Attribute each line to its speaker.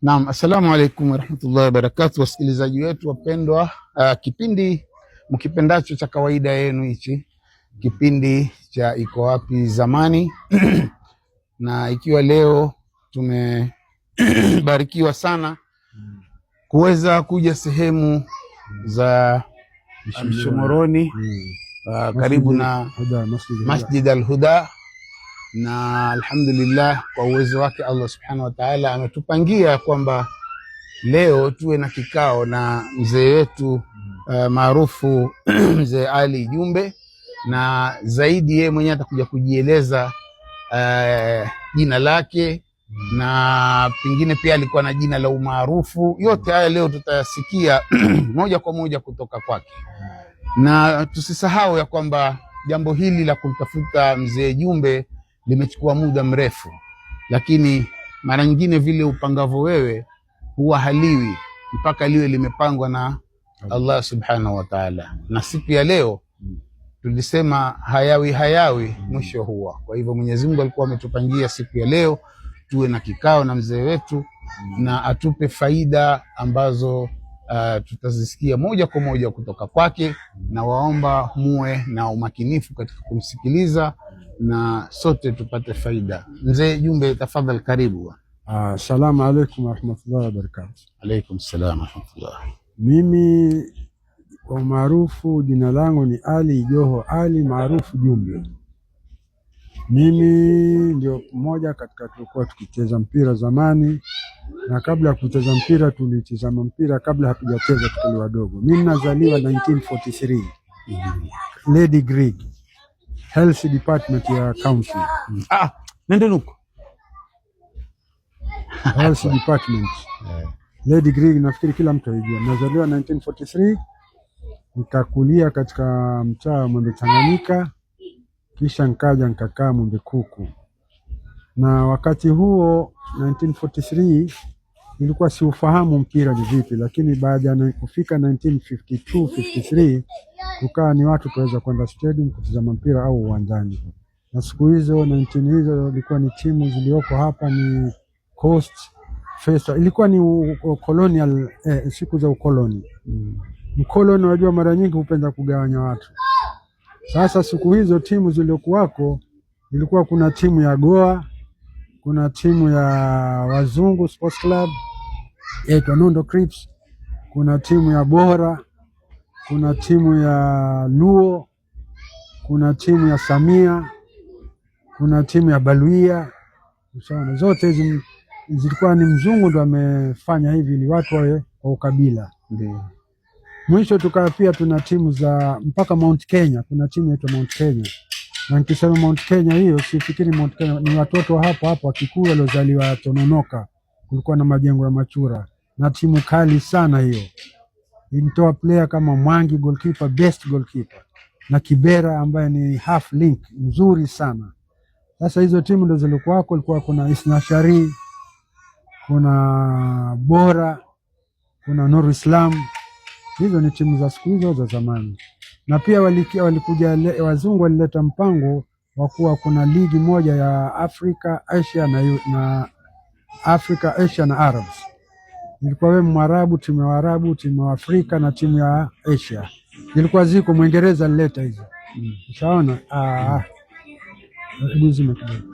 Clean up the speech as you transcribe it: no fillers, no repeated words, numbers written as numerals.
Speaker 1: Naam, assalamu alaikum warahmatullahi wabarakatuh, wasikilizaji wetu wapendwa. Kipindi mkipendacho cha kawaida yenu hichi, kipindi cha Iko Wapi Zamani na ikiwa leo tumebarikiwa sana kuweza kuja sehemu za Mshomoroni, karibu na Masjid al-Huda, na alhamdulillah kwa uwezo wake Allah subhanahu wa ta'ala ametupangia kwamba leo tuwe na kikao na mzee wetu maarufu mzee Ali Jumbe, na zaidi yeye mwenyewe atakuja kujieleza jina lake na pengine pia alikuwa na jina la umaarufu. Yote haya leo tutayasikia moja kwa moja kutoka kwake, na tusisahau ya kwamba jambo hili la kumtafuta mzee Jumbe limechukua muda mrefu, lakini mara nyingine vile upangavo wewe huwa haliwi mpaka liwe limepangwa na Allah subhanahu wa ta'ala. Na siku ya leo tulisema hayawi mwisho huwa. Kwa hivyo Mwenyezi Mungu alikuwa ametupangia siku ya leo tuwe na kikao na mzee wetu na atupe faida ambazo tutazisikia moja kwa moja kutoka kwake, na waomba muwe na umakinifu katika kumsikiliza na sote tupate faida. Mzee Jumbe, tafadhali, karibu.
Speaker 2: Assalamu alaikum warahmatullahi wabarakatuh.
Speaker 1: Alaikum salam warahmatullah.
Speaker 2: Mimi kwa maarufu jina langu ni Ali Joho Ali maarufu Jumbe. Mimi ndio mmoja katika tulikuwa tukicheza mpira zamani, na kabla ya kucheza mpira tulitazama mpira kabla hatujacheza tukiwa wadogo. Mimi nazaliwa 1943 Lady Greg Health Department ya Council.
Speaker 1: Nende nuko
Speaker 2: Health Department Lady Greg, nafikiri kila mtu anajua. Nazaliwa 1943, nikakulia katika mtaa wa Mwembe Tanganyika, kisha nikaja nikakaa Mwembe Kuku. Na wakati huo 1943 nilikuwa siufahamu mpira ni vipi, lakini baada ya kufika 1952-53 kukaa ni watu tuweza kwenda stadium kutazama mpira au uwanjani. Na siku hizo 19 hizo ilikuwa ni timu zilioko hapa ni Coast Festa, ilikuwa ni colonial siku za ukoloni. Mkoloni wajua mara nyingi hupenda kugawanya watu. Sasa siku hizo timu ziliokuwako ilikuwa kuna timu ya Goa, kuna timu ya Wazungu Sports Club yaitwa Nondo Crips, kuna timu ya Bora, kuna timu ya Luo, kuna timu ya Samia, kuna timu ya Baluia. Usaona, zote hizi zilikuwa ni mzungu ndo amefanya hivi ili watu wawe kwa ukabila.
Speaker 1: Ndio.
Speaker 2: Mwisho tukawa pia tuna timu za mpaka Mount Kenya, kuna timu inaitwa Mount Kenya. Na nikisema Mount Kenya hiyo sifikiri Mount Kenya ni watoto hapo Wakikuyu waliozaliwa Tononoka, kulikuwa na majengo ya Machura, na timu kali sana hiyo. Ilitoa player kama Mwangi goalkeeper, best goalkeeper, na Kibera ambaye ni half link mzuri sana. Sasa hizo timu ndo zilikuwa kulikuwa kuna Isnashari, kuna Bora, kuna Nuru Islam. Hizo ni timu za siku hizo za zamani. Na pia walikuja wazungu walileta mpango wa kuwa kuna ligi moja ya Afrika, Asia na Afrika, Asia na Arabs. Ilikuwa wewe Mwarabu, timu ya Waarabu, timu ya Afrika na timu ya Asia. Ilikuwa ziko Mwingereza alileta hizo. Ushaona? Hebu zime kidogo.